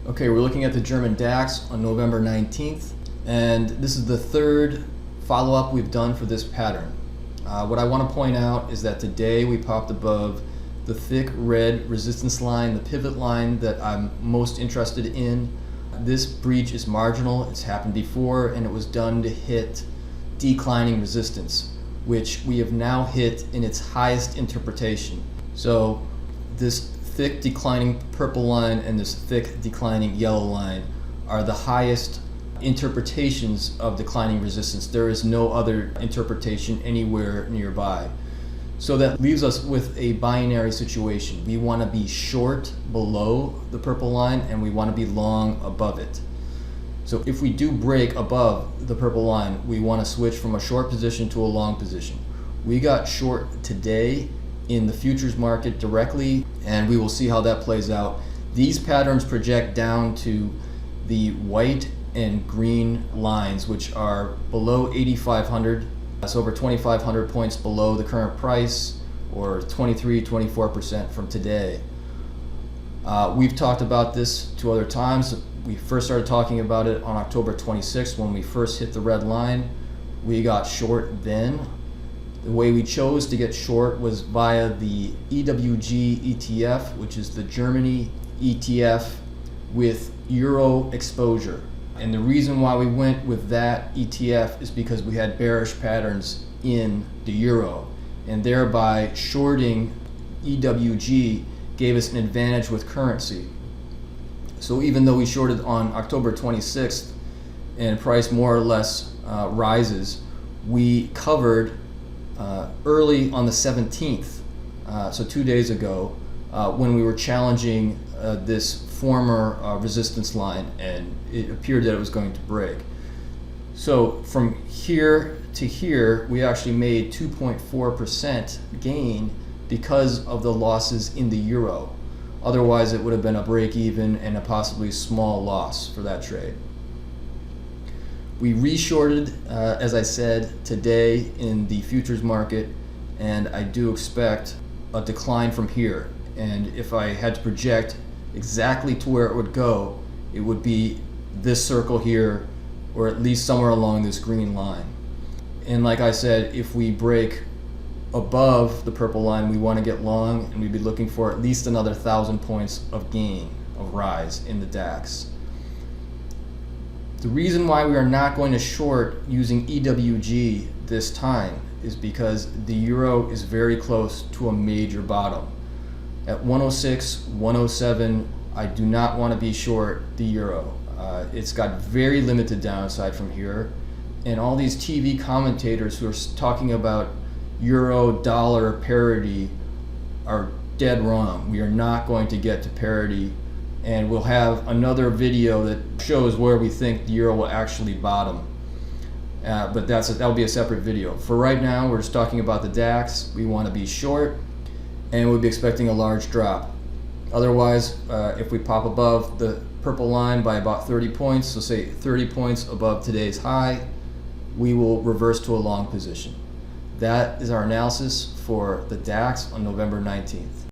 Okay, we're looking at the German DAX on November 19th, and this is the third follow-up we've done for this pattern. What I want to point out is that today we popped above the thick red resistance line, the pivot line that I'm most interested in. This breach is marginal, it's happened before, and it was done to hit declining resistance, which we have now hit in its highest interpretation. So this thick declining purple line and this thick declining yellow line are the highest interpretations of declining resistance. There is no other interpretation anywhere nearby. So that leaves us with a binary situation. We want to be short below the purple line and we want to be long above it. So if we do break above the purple line, we want to switch from a short position to a long position. We got short today in the futures market directly, and we will see how that plays out. These patterns project down to the white and green lines, which are below 8,500. That's over 2,500 points below the current price, or 24% from today. We've talked about this two other times. We first started talking about it on October 26th when we first hit the red line. We got short then. The way we chose to get short was via the EWG ETF, which is the Germany ETF with Euro exposure. And the reason why we went with that ETF is because we had bearish patterns in the Euro, and thereby shorting EWG gave us an advantage with currency. So even though we shorted on October 26th and price more or less rises, we covered early on the 17th, so 2 days ago, when we were challenging this former resistance line, and it appeared that it was going to break. So from here to here, we actually made 2.4% gain because of the losses in the Euro. Otherwise, it would have been a break even and a possibly small loss for that trade. We reshorted, as I said, today in the futures market, and I do expect a decline from here. And if I had to project exactly to where it would go, it would be this circle here, or at least somewhere along this green line. And like I said, if we break above the purple line, we want to get long, and we'd be looking for at least another 1,000 points of gain, of rise in the DAX. The reason why we are not going to short using EWG this time is because the Euro is very close to a major bottom. At 106, 107, I do not want to be short the Euro. It's got very limited downside from here, and all these TV commentators who are talking about Euro dollar parity are dead wrong. We are not going to get to parity, and we'll have another video that shows where we think the Euro will actually bottom. But that'll be a separate video. For right now, we're just talking about the DAX. We want to be short, and we'll be expecting a large drop. Otherwise, if we pop above the purple line by about 30 points, so say 30 points above today's high, we will reverse to a long position. That is our analysis for the DAX on November 19th.